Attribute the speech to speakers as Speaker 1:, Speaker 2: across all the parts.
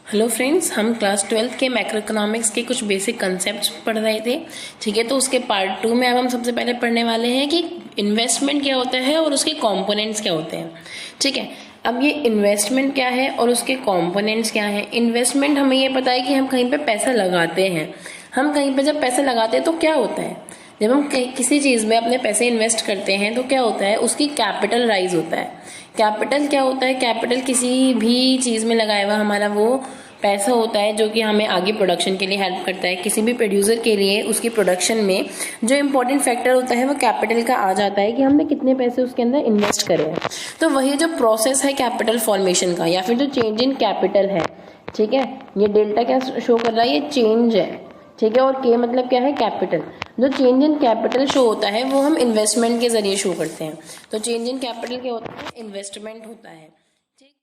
Speaker 1: Hello friends, हम class 12th के macro economics के कुछ बेसिक कंसेप्ट्स पढ़ रहे थे। ठीक है, तो उसके पार्ट 2 में अब हम सबसे पहले पढ़ने वाले हैं कि इन्वेस्टमेंट क्या होता है और उसके कंपोनेंट्स क्या होते हैं। ठीक है, अब ये इन्वेस्टमेंट क्या है और उसके कंपोनेंट्स क्या है। इन्वेस्टमेंट हमें ये पता है कि हम कहीं पे पैसा लगाते हैं। हम कहीं पे जब पैसा लगाते हैं तो क्या होता है, जब हम किसी चीज़ में अपने पैसे इन्वेस्ट करते हैं तो क्या होता है, उसकी कैपिटल राइज होता है। कैपिटल क्या होता है, कैपिटल किसी भी चीज़ में लगाया हुआ हमारा वो पैसा होता है जो कि हमें आगे प्रोडक्शन के लिए हेल्प करता है। किसी भी प्रोड्यूसर के लिए उसकी प्रोडक्शन में जो इम्पोर्टेंट फैक्टर होता है वो कैपिटल का आ जाता है कि हमने कितने पैसे उसके अंदर इन्वेस्ट करे हैं। तो वही जो प्रोसेस है कैपिटल फॉर्मेशन का या फिर जो चेंज इन कैपिटल है, ठीक है, ये डेल्टा क्या शो कर रहा है, ये चेंज है। ठीक है, और के मतलब क्या है, कैपिटल। जो चेंज इन कैपिटल शो होता है वो हम इन्वेस्टमेंट के जरिए शो करते हैं। तो चेंज इन कैपिटल क्या होता है, इन्वेस्टमेंट होता है। ठीक,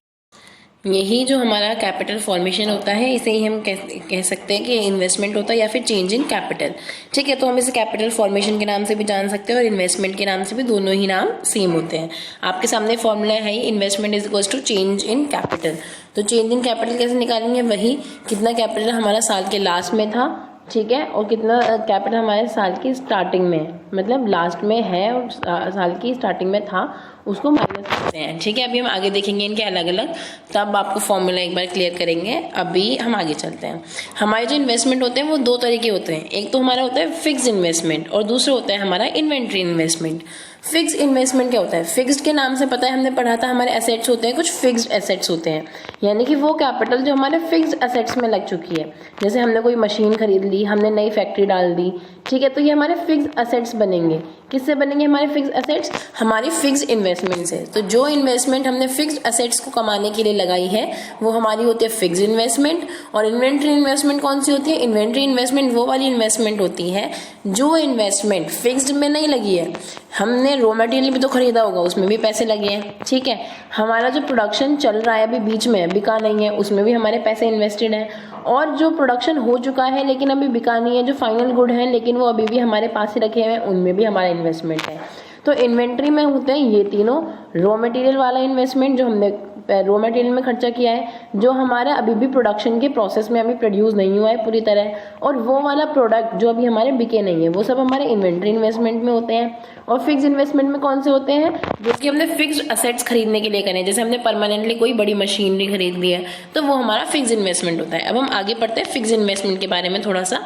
Speaker 1: यही जो हमारा कैपिटल फॉर्मेशन होता है इसे ही हम कह सकते हैं कि इन्वेस्टमेंट होता है या फिर चेंज इन कैपिटल। ठीक है, तो हम इसे कैपिटल फॉर्मेशन के नाम से भी जान सकते हैं और इन्वेस्टमेंट के नाम से भी, दोनों ही नाम सेम होते हैं। आपके सामने फॉर्मूला है ही, investment is equals to change in capital. तो चेंज इन कैपिटल कैसे निकालेंगे, वही कितना कैपिटल हमारा साल के लास्ट में था, ठीक है, और कितना कैपिटल हमारे साल की स्टार्टिंग में, मतलब लास्ट में है और साल की स्टार्टिंग में था, उसको माइनस करते हैं। ठीक है, अभी हम आगे देखेंगे इनके अलग अलग, तब आपको फॉर्मूला एक बार क्लियर करेंगे। अभी हम आगे चलते हैं। हमारे जो इन्वेस्टमेंट होते हैं वो दो तरीके होते हैं। एक तो हमारा होता है फिक्स इन्वेस्टमेंट और दूसरा होता है हमारा इन्वेंट्री इन्वेस्टमेंट। फिक्स इन्वेस्टमेंट क्या होता है, फिक्स्ड के नाम से पता है, हमने पढ़ा था, हमारे एसेट्स होते हैं, कुछ फिक्स्ड एसेट्स होते हैं, यानी कि वो कैपिटल जो हमारे फिक्स्ड एसेट्स में लग चुकी है। जैसे हमने कोई मशीन खरीद ली, हमने नई फैक्ट्री डाल दी, ठीक है, तो ये हमारे फिक्स्ड एसेट्स बनेंगे। किससे बनेंगे हमारे फिक्स्ड एसेट्स, हमारी फिक्स्ड इन्वेस्टमेंट से। तो जो इन्वेस्टमेंट हमने फिक्स्ड एसेट्स को कमाने के लिए लगाई है वो हमारी होती है फिक्स्ड इन्वेस्टमेंट। और इन्वेंट्री इन्वेस्टमेंट कौन सी होती है, इन्वेंट्री इन्वेस्टमेंट वो वाली इन्वेस्टमेंट होती है जो इन्वेस्टमेंट फिक्स्ड में नहीं लगी है। हमने रॉ मटेरियल भी तो खरीदा होगा, उसमें भी पैसे लगे हैं। ठीक है, हमारा जो प्रोडक्शन चल रहा है अभी बीच में बिका नहीं है, उसमें भी हमारे पैसे इन्वेस्टेड हैं। और जो प्रोडक्शन हो चुका है लेकिन अभी बिका नहीं है, जो फाइनल गुड है लेकिन वो अभी भी हमारे पास ही रखे हुए हैं, उनमें भी हमारा इन्वेस्टमेंट है। तो इन्वेंट्री में होते हैं ये तीनों, रॉ मटेरियल वाला इन्वेस्टमेंट जो हमने रॉ मटेरियल में खर्चा किया है, जो हमारा अभी भी प्रोडक्शन के प्रोसेस में अभी प्रोड्यूस नहीं हुआ है पूरी तरह, और वो वाला प्रोडक्ट जो अभी हमारे बिके नहीं है, वो सब हमारे इन्वेंट्री इन्वेस्टमेंट में होते हैं। और फिक्स इन्वेस्टमेंट में कौन से होते हैं, जो कि हमने फिक्स्ड असेट्स खरीदने के लिए करें, जैसे हमने परमानेंटली कोई बड़ी मशीनरी खरीद ली है, तो वो हमारा फिक्स इन्वेस्टमेंट होता है। अब हम आगे पढ़ते हैं फिक्स इन्वेस्टमेंट के बारे में थोड़ा सा।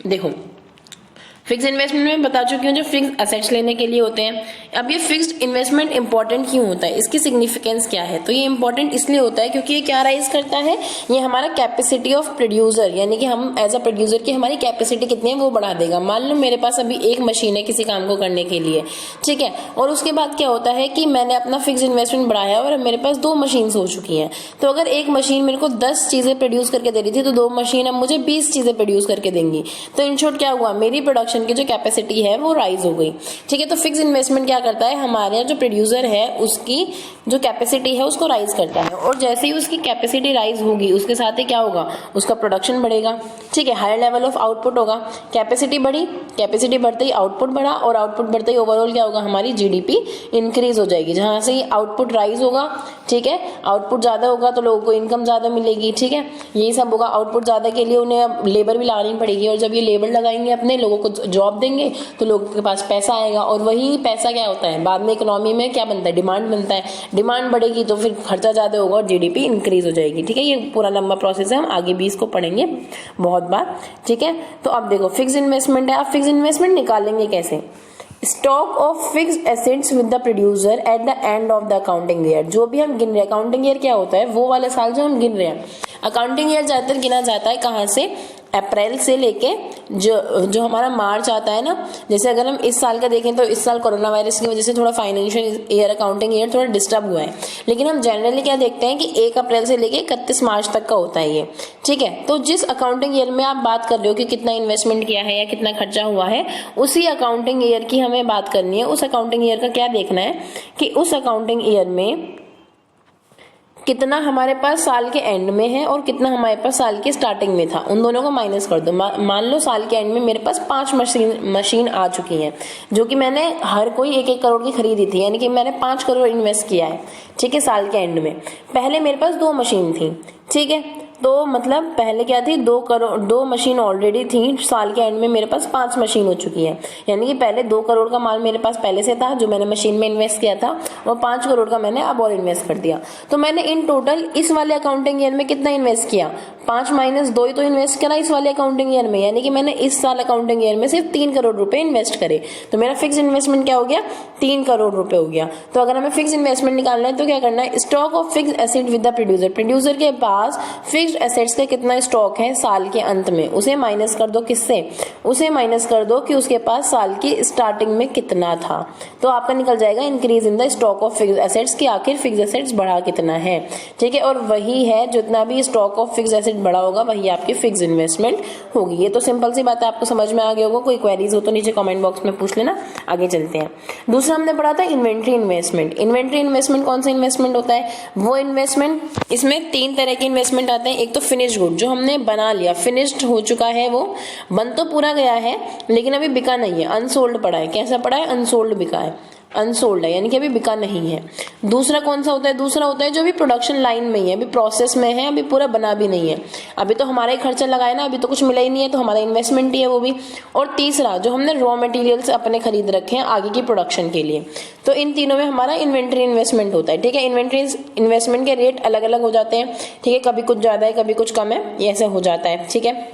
Speaker 1: देखो, फिक्स इन्वेस्टमेंट में बता चुकी हूँ जो फिक्स असेट्स लेने के लिए होते हैं। अब ये फिक्स्ड इन्वेस्टमेंट इंपॉर्टेंट क्यों होता है, इसकी सिग्निफिकेंस क्या है, तो ये इंपॉर्टेंट इसलिए होता है क्योंकि ये क्या राइज करता है, ये हमारा कैपेसिटी ऑफ प्रोड्यूसर, यानी कि हम एज अ प्रोड्यूसर की हमारी कैपेसिटी कितनी है वो बढ़ा देगा। मान लो मेरे पास अभी एक मशीन है किसी काम को करने के लिए, ठीक है, और उसके बाद क्या होता है कि मैंने अपना फिक्स इन्वेस्टमेंट बढ़ाया और मेरे पास 2 मशीन हो चुकी हैं। तो अगर एक मशीन मेरे को 10 चीजें प्रोड्यूस करके दे रही थी, तो 2 मशीन अब मुझे 20 चीजें प्रोड्यूस करके देंगी। तो इन शॉर्ट क्या हुआ, मेरी प्रोडक्शन की जो कैपेसिटी है वो राइज हो गई। ठीक है, तो फिक्स इन्वेस्टमेंट क्या करता है, हमारे जो प्रोड्यूसर है उसकी जो कैपेसिटी है उसको राइज करता है, और जैसे ही उसकी कैपेसिटी राइज होगी उसके साथ ही क्या होगा, उसका प्रोडक्शन बढ़ेगा। ठीक है, हायर लेवल ऑफ आउटपुट होगा। कैपेसिटी बढ़ी, कैपेसिटी बढ़ते ही आउटपुट बढ़ा, और आउटपुट बढ़ते ही ओवरऑल क्या होगा, हमारी जीडीपी इंक्रीज हो जाएगी। जहां से आउटपुट राइज होगा, ठीक है, आउटपुट ज्यादा होगा तो लोगों को इनकम ज्यादा मिलेगी। ठीक है, यही सब होगा। आउटपुट ज्यादा के लिए उन्हें अब लेबर भी लगानी पड़ेगी, और जब ये लेबर लगाएंगे अपने लोगों को जॉब देंगे तो लोगों के पास पैसा आएगा, और वही पैसा क्या होता है बाद में इकोनॉमी में क्या बनता है, डिमांड बनता है। डिमांड बढ़ेगी तो फिर खर्चा ज्यादा होगा और जीडीपी इंक्रीज हो जाएगी। ठीक है, ये पूरा लंबा प्रोसेस है, हम आगे भी इसको पढ़ेंगे बहुत बार। ठीक है, तो अब देखो फिक्स इन्वेस्टमेंट है। आप फिक्स इन्वेस्टमेंट निकालेंगे कैसे, stock of fixed assets with the producer at the end of the accounting year. जो भी हम गिन रहे हैं, अकाउंटिंग ईयर क्या होता है, वो वाले साल जो हम गिन रहे हैं। अकाउंटिंग ईयर ज्यादातर गिना जाता है कहाँ से, अप्रैल से लेके जो हमारा मार्च आता है ना। जैसे अगर हम इस साल का देखें तो इस साल कोरोना वायरस की वजह से थोड़ा फाइनेंशियल ईयर, अकाउंटिंग ईयर थोड़ा डिस्टर्ब हुआ है, लेकिन हम जनरली क्या देखते हैं कि 1 अप्रैल से लेके 31 मार्च तक का होता है ये। ठीक है, तो जिस अकाउंटिंग ईयर में आप बात कर रहे हो कि कितना इन्वेस्टमेंट किया है या कितना खर्चा हुआ है, उसी अकाउंटिंग ईयर की हमें बात करनी है। उस अकाउंटिंग ईयर का क्या देखना है कि उस अकाउंटिंग ईयर में कितना हमारे पास साल के एंड में है और कितना हमारे पास साल के स्टार्टिंग में था, उन दोनों को माइनस कर दो। मान लो साल के एंड में मेरे पास 5 मशीन आ चुकी हैं, जो कि मैंने हर कोई 1-1 करोड़ की खरीदी थी, यानी कि मैंने 5 करोड़ इन्वेस्ट किया है। ठीक है, साल के एंड में पहले मेरे पास 2 मशीन थी। ठीक है, तो मतलब पहले क्या थी, 2 मशीन ऑलरेडी थी, साल के एंड में मेरे पास 5 मशीन हो चुकी है, यानी कि पहले 2 करोड़ का माल मेरे पास पहले से था जो मैंने मशीन में इन्वेस्ट किया था, और 5 करोड़ का मैंने अब और इन्वेस्ट कर दिया। तो मैंने इन टोटल इस वाले अकाउंटिंग ईयर में कितना इन्वेस्ट किया, 5 माइनस 2 ही तो इन्वेस्ट करा इस वाले अकाउंटिंग ईयर में, यानी कि मैंने इस साल अकाउंटिंग ईयर में सिर्फ 3 करोड़ रुपए इन्वेस्ट करे। तो मेरा फिक्स इन्वेस्टमेंट क्या हो गया, 3 करोड़ रुपए हो गया। तो अगर हमें फिक्स इन्वेस्टमेंट निकालना है तो क्या करना है, stock of fix asset with the producer, producer के पास फिक्स्ड एसेट्स का कितना स्टॉक है साल के अंत में, उसे माइनस कर दो, किससे, उसे माइनस कर दो कि उसके पास साल की स्टार्टिंग में कितना था। तो आपका निकल जाएगा increase in the stock of fixed assets, कि आखिर फिक्स्ड एसेट्स बढ़ा कितना है। ठीक है, और वही है जितना भी स्टॉक ऑफ फिक्स्ड एसेट बढ़ा होगा वही आपकी फिक्स इन्वेस्टमेंट होगी। ये तो सिंपल सी बात है, आपको समझ में आ गया होगा। कोई क्वेरीज हो तो नीचे कमेंट बॉक्स में पूछ लेना। आगे चलते हैं। दूसरा हमने पढ़ा था इन्वेंट्री इन्वेस्टमेंट। इन्वेंट्री इन्वेस्टमेंट कौन सा इन्वेस्टमेंट होता है, वो इन्वेस्टमेंट, इसमें 3 तरह के इन्वेस्टमेंट आते हैं। एक तो फिनिश गुड, जो हमने बना लिया, फिनिश्ड हो चुका है, वो बन तो पूरा गया है लेकिन अभी बिका नहीं है, अनसोल्ड पड़ा है। कैसा पड़ा है, अनसोल्ड बिका है, अनसोल्ड है, यानी कि अभी बिका नहीं है। दूसरा कौन सा होता है, दूसरा होता है जो भी प्रोडक्शन लाइन में ही है, अभी प्रोसेस में है, अभी पूरा बना भी नहीं है, अभी तो हमारा ही खर्चा लगाए ना, अभी तो कुछ मिला ही नहीं है, तो हमारा इन्वेस्टमेंट ही है वो भी। और तीसरा जो हमने रॉ मटेरियल्स अपने खरीद रखे हैं आगे की प्रोडक्शन के लिए, तो इन तीनों में हमारा इन्वेंट्री इन्वेस्टमेंट होता है। ठीक है, इन्वेंट्री इन्वेस्टमेंट के रेट अलग अलग हो जाते हैं। ठीक है, कभी कुछ ज्यादा है कभी कुछ कम है, ये ऐसे हो जाता है। ठीक है,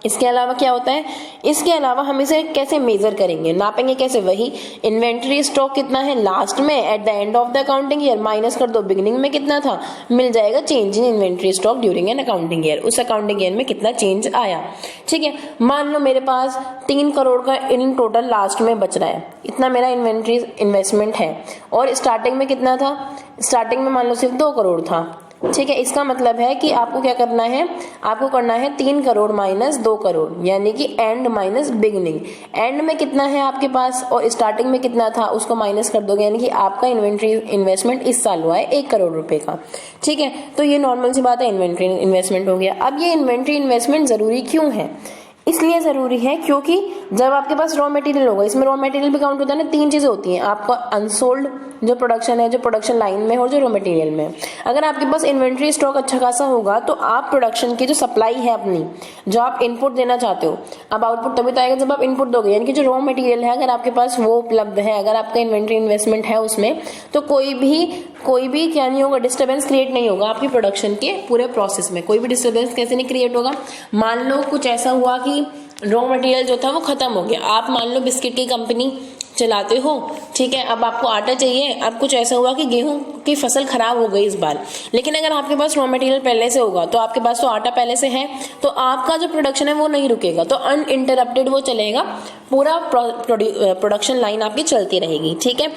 Speaker 1: इसके अलावा क्या होता है, इसके अलावा हम इसे कैसे मेजर करेंगे, नापेंगे कैसे, वही इन्वेंट्री स्टॉक कितना है लास्ट में at the end of the accounting year, minus कर दो बिगिनिंग में कितना था, मिल जाएगा change in inventory stock during an accounting year, उस अकाउंटिंग ईयर में कितना चेंज आया। ठीक है, मान लो मेरे पास 3 करोड़ का इन टोटल लास्ट में बच रहा है, इतना मेरा इन्वेंट्री इन्वेस्टमेंट है, और स्टार्टिंग में कितना था, स्टार्टिंग में मान लो सिर्फ 2 करोड़ था। ठीक है, इसका मतलब है कि आपको क्या करना है, आपको करना है 3 करोड़ माइनस 2 करोड़, यानी कि एंड माइनस बिगिनिंग। एंड में कितना है आपके पास और स्टार्टिंग में कितना था उसको माइनस कर दोगे, यानी कि आपका इन्वेंट्री इन्वेस्टमेंट इस साल हुआ है 1 करोड़ रुपए का। ठीक है, तो ये नॉर्मल सी बात है, इन्वेंट्री इन्वेस्टमेंट हो गया। अब ये इन्वेंट्री इन्वेस्टमेंट जरूरी क्यों है, इसलिए जरूरी है क्योंकि जब आपके पास रॉ मटेरियल होगा, इसमें रॉ मटेरियल भी काउंट होता है ना, 3 चीजें होती हैं, आपका अनसोल्ड जो प्रोडक्शन है, जो प्रोडक्शन लाइन में है, और जो रॉ मटेरियल में है। अगर आपके पास इन्वेंट्री स्टॉक अच्छा खासा होगा तो आप प्रोडक्शन की जो सप्लाई है अपनी, जो आप इनपुट देना चाहते हो, अब आउटपुट तभी तो आएगा जब आप इनपुट दोगे, यानी कि जो रॉ मटेरियल है अगर आपके पास वो उपलब्ध है, अगर आपका इन्वेंट्री इन्वेस्टमेंट है उसमें, तो कोई भी क्या नहीं होगा, डिस्टर्बेंस क्रिएट नहीं होगा आपकी प्रोडक्शन के पूरे प्रोसेस में। कोई भी डिस्टर्बेंस कैसे नहीं क्रिएट होगा, मान लो कुछ ऐसा हुआ कि रॉ मटेरियल जो था वो खत्म हो गया, आप मान लो बिस्किट की कंपनी चलाते हो, ठीक है, अब आपको आटा चाहिए, अब कुछ ऐसा हुआ कि गेहूं की फसल खराब हो गई इस बार, लेकिन अगर आपके पास रॉ मटेरियल पहले से होगा तो आपके पास तो आटा पहले से है, तो आपका जो प्रोडक्शन है वो नहीं रुकेगा, तो अनइंटरप्टेड वो चलेगा, पूरा प्रोडक्शन लाइन आपकी चलती रहेगी। ठीक है,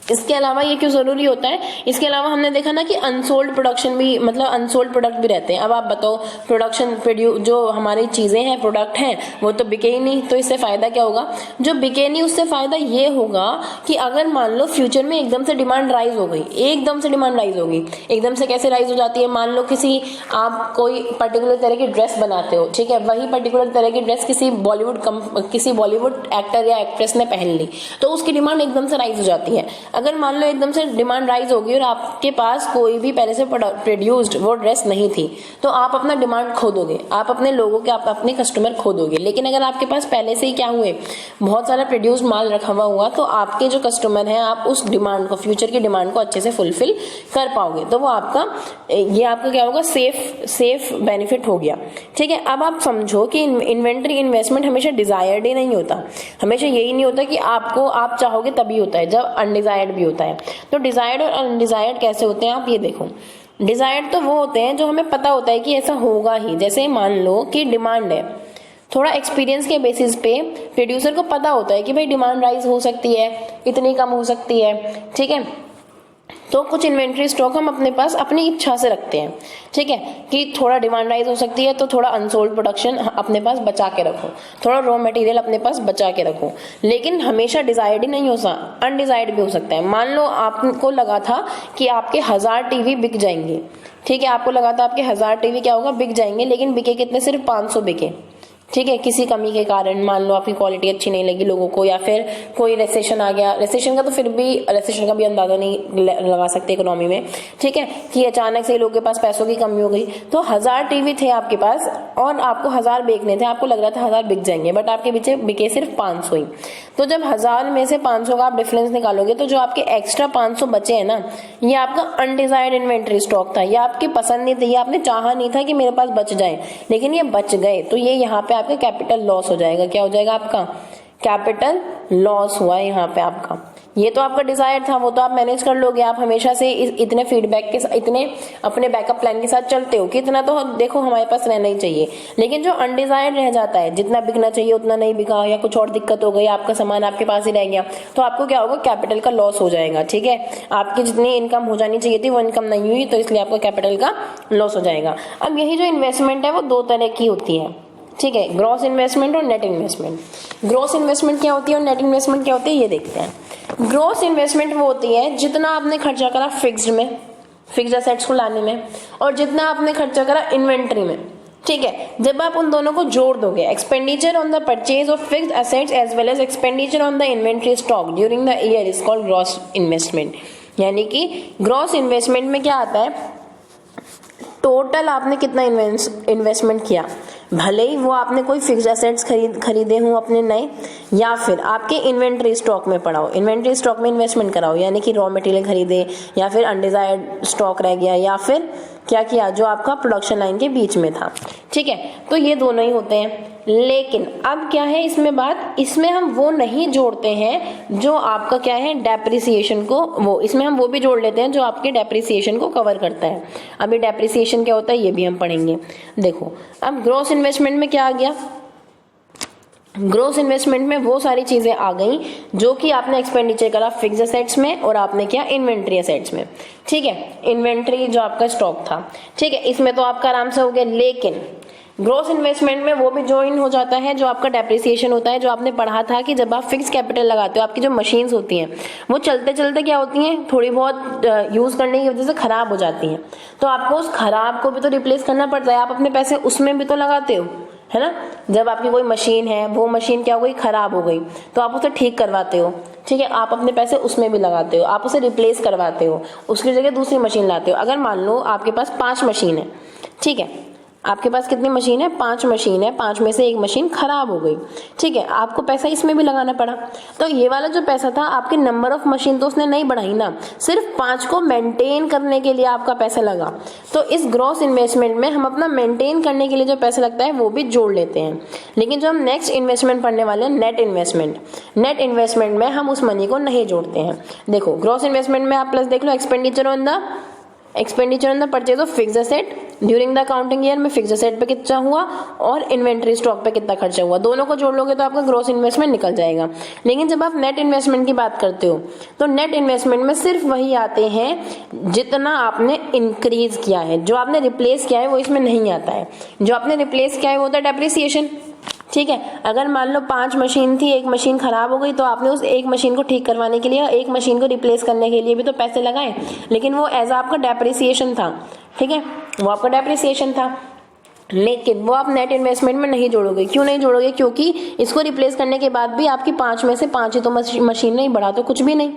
Speaker 1: इसके अलावा ये क्यों जरूरी होता है, इसके अलावा हमने देखा ना कि अनसोल्ड प्रोडक्शन भी, मतलब अनसोल्ड प्रोडक्ट भी रहते हैं। अब आप बताओ, प्रोडक्शन जो हमारी चीजें हैं, प्रोडक्ट हैं, वो तो बिके ही नहीं, तो इससे फायदा क्या होगा, जो बिके नहीं उससे फायदा ये होगा कि अगर मान लो फ्यूचर में एकदम से डिमांड राइज हो गई, एकदम से डिमांड राइज होगी, एकदम से कैसे राइज हो जाती है, मान लो आप कोई पर्टिकुलर तरह की ड्रेस बनाते हो, ठीक है, वही पर्टिकुलर तरह की ड्रेस किसी बॉलीवुड एक्टर या एक्ट्रेस ने पहन ली, तो उसकी डिमांड एकदम से राइज हो जाती है। अगर मान लो एकदम से डिमांड राइज होगी और आपके पास कोई भी पहले से प्रोड्यूस्ड वो ड्रेस नहीं थी, तो आप अपना डिमांड खो दोगे, आप अपने लोगों के, आप अपने कस्टमर खो दोगे। लेकिन अगर आपके पास पहले से ही क्या हुए, बहुत सारा प्रोड्यूस्ड माल रखा हुआ, तो आपके जो कस्टमर हैं, आप उस डिमांड को, फ्यूचर की डिमांड को अच्छे से फुलफिल कर पाओगे, तो वो आपका क्या होगा, सेफ बेनिफिट हो गया। ठीक है, अब आप समझो कि इन्वेंट्री इन्वेस्टमेंट हमेशा डिजायर्ड ही नहीं होता, हमेशा यही नहीं होता कि आप चाहोगे तभी होता है, जब अनडिजायर्ड भी होता है। तो डिजायर्ड और अनडिजायर्ड कैसे होते हैं, आप ये देखो, डिजायर्ड तो वो होते हैं जो हमें पता होता है कि ऐसा होगा ही, जैसे मान लो कि डिमांड है, थोड़ा एक्सपीरियंस के बेसिस पे प्रोड्यूसर को पता होता है कि भाई डिमांड राइज हो सकती है, इतनी कम हो सकती है। ठीक है, तो कुछ इन्वेंट्री स्टॉक हम अपने पास अपनी इच्छा से रखते हैं। ठीक है, कि थोड़ा डिमांड राइज हो सकती है तो थोड़ा अनसोल्ड प्रोडक्शन अपने पास बचा के रखो, थोड़ा रॉ मटेरियल अपने पास बचा के रखो, लेकिन हमेशा डिजायर्ड ही नहीं हो सकता, अनडिजायर्ड भी हो सकता है। मान लो आपको लगा था कि आपके 1000 टीवी बिक जाएंगे, ठीक है, आपको लगा था आपके 1000 टीवी क्या होगा, बिक जाएंगे, लेकिन बिके कितने, सिर्फ 500 बिके। ठीक है, किसी कमी के कारण, मान लो आपकी क्वालिटी अच्छी नहीं लगी लोगों को, या फिर कोई रिसेशन आ गया, रिसेशन का तो फिर भी रिसेशन का भी अंदाजा नहीं लगा सकते इकोनॉमी में, ठीक है, कि अचानक से लोगों के पास पैसों की कमी हो गई। तो 1000 टीवी थे आपके पास और आपको 1000 बेचने थे, आपको लग रहा था 1000 बिक जाएंगे, बट आपके पीछे बिके सिर्फ 500 ही। तो जब 1000 में से 500 का आप डिफरेंस निकालोगे तो जो आपके एक्स्ट्रा 500 बचे हैं ना, ये आपका अनडिजायर्ड इन्वेंट्री स्टॉक था, ये आपकी पसंद नहीं थी, ये आपने चाहा नहीं था कि मेरे पास बच जाए, लेकिन ये बच गए, तो ये यहाँ पे आपका कैपिटल लॉस हो जाएगा। क्या हो जाएगा? आपका कैपिटल लॉस हुआ है यहाँ पे आपका। ये तो आपका डिजायर था, वो तो आप मैनेज कर लोगे, आप हमेशा से इतने फीडबैक के साथ, इतने अपने बैकअप प्लान के साथ चलते हो कि इतना तो देखो हमारे पास रहना ही चाहिए। लेकिन जो अनडिजायर्ड रह जाता है, जितना बिकना चाहिए उतना नहीं बिका, या कुछ और दिक्कत हो गई, आपका सामान आपके पास ही रह गया, तो आपको क्या होगा? कैपिटल का लॉस हो जाएगा। ठीक है, आपकी जितनी इनकम हो जानी चाहिए थी वो इनकम नहीं हुई, तो इसलिए आपको कैपिटल का लॉस हो जाएगा। अब यही जो इन्वेस्टमेंट है वो 2 तरह की होती है, ठीक है, ग्रॉस इन्वेस्टमेंट और नेट इन्वेस्टमेंट। ग्रॉस इन्वेस्टमेंट क्या होती है और नेट इन्वेस्टमेंट क्या होती है, ये देखते हैं। ग्रॉस इन्वेस्टमेंट वो होती है जितना आपने खर्चा करा फिक्स्ड में, फिक्स्ड एसेट्स को लाने में, और जितना आपने खर्चा करा इन्वेंट्री में। ठीक है, जब आप उन दोनों को जोड़ दोगे, expenditure on the purchase of fixed assets as well as expenditure on the inventory stock during the year is called gross investment. यानी कि ग्रॉस इन्वेस्टमेंट में क्या आता है? टोटल आपने कितना इन्वेस्टमेंट किया, भले ही वो आपने कोई फिक्स्ड एसेट्स खरीदे हों अपने नए, या फिर आपके इन्वेंट्री स्टॉक में पड़ा हो, इन्वेंट्री स्टॉक में इन्वेस्टमेंट कराओ, यानी कि रॉ मटेरियल खरीदे, या फिर अनडिजायर्ड स्टॉक रह गया, या फिर क्या किया जो आपका प्रोडक्शन लाइन के बीच में था। ठीक है, तो ये दोनों ही होते हैं। लेकिन अब क्या है इसमें बात, इसमें हम वो नहीं जोड़ते हैं जो आपका क्या है डेप्रिसिएशन को, वो इसमें हम वो भी जोड़ लेते हैं जो आपके डेप्रिसिएशन को कवर करता है। अभी डेप्रिसिएशन क्या होता है ये भी हम पढ़ेंगे। देखो, अब ग्रॉस इन्वेस्टमेंट में क्या आ गया? ग्रॉस इन्वेस्टमेंट में वो सारी चीजें आ गई जो कि आपने एक्सपेंडिचर करा फिक्स्ड एसेट्स में और आपने किया इन्वेंट्री एसेट्स में। ठीक है, इन्वेंट्री जो आपका स्टॉक था, ठीक है, इसमें तो आपका आराम से हो गया। लेकिन ग्रॉस इन्वेस्टमेंट में वो भी ज्वाइन हो जाता है जो आपका डेप्रिसिएशन होता है, जो आपने पढ़ा था कि जब आप फिक्स कैपिटल लगाते हो, आपकी जो मशीन्स होती हैं वो चलते चलते क्या होती हैं, थोड़ी बहुत यूज करने की वजह से खराब हो जाती हैं, तो आपको उस खराब को भी तो रिप्लेस करना पड़ता है। आप अपने पैसे उसमें भी तो लगाते हो, है ना। जब आपकी कोई मशीन है, वो मशीन क्या हो गई, खराब हो गई, तो आप उसे ठीक करवाते हो। ठीक है, आप अपने पैसे उसमें भी लगाते हो, आप उसे रिप्लेस करवाते हो, उसकी जगह दूसरी मशीन लाते हो। अगर मान लो आपके पास 5 मशीन है, ठीक है, आपके पास कितनी मशीन है? 5 मशीन है, 5 में से एक मशीन खराब हो गई, ठीक है, आपको पैसा इसमें भी लगाना पड़ा। तो ये वाला जो पैसा था, आपके नंबर ऑफ मशीन तो उसने नहीं बढ़ाई ना, सिर्फ 5 को मेंटेन करने के लिए आपका पैसा लगा। तो इस ग्रॉस इन्वेस्टमेंट में हम अपना मेंटेन करने के लिए जो पैसा लगता है वो भी जोड़ लेते हैं। लेकिन जो हम नेक्स्ट इन्वेस्टमेंट पढ़ने वाले हैं, नेट इन्वेस्टमेंट, नेट इन्वेस्टमेंट में हम उस मनी को नहीं जोड़ते हैं। देखो, ग्रॉस इन्वेस्टमेंट में आप प्लस देख लो, expenditure on the purchase of fixed asset during the accounting year में फिक्स्ड एसेट पे कितना हुआ और इन्वेंट्री स्टॉक पे कितना खर्चा हुआ, दोनों को जोड़ लोगे तो आपका ग्रॉस इन्वेस्टमेंट निकल जाएगा। लेकिन जब आप नेट इन्वेस्टमेंट की बात करते हो तो नेट इन्वेस्टमेंट में सिर्फ वही आते हैं जितना आपने इंक्रीज किया है, जो आपने रिप्लेस किया है वो इसमें नहीं आता है। जो आपने रिप्लेस किया है वो होता है डेप्रिसिएशन। ठीक है, अगर मान लो 5 मशीन थी, एक मशीन खराब हो गई, तो आपने उस एक मशीन को ठीक करवाने के लिए, एक मशीन को रिप्लेस करने के लिए भी तो पैसे लगाए, लेकिन वो एज आपका डेप्रिसिएशन था। ठीक है, वो आपका डेप्रिसिएशन था, लेकिन वो आप नेट इन्वेस्टमेंट में नहीं जोड़ोगे। क्यों नहीं जोड़ोगे? क्योंकि इसको रिप्लेस करने के बाद भी आपकी 5 में से 5 ही तो मशीन नहीं बढ़ा, तो कुछ भी नहीं।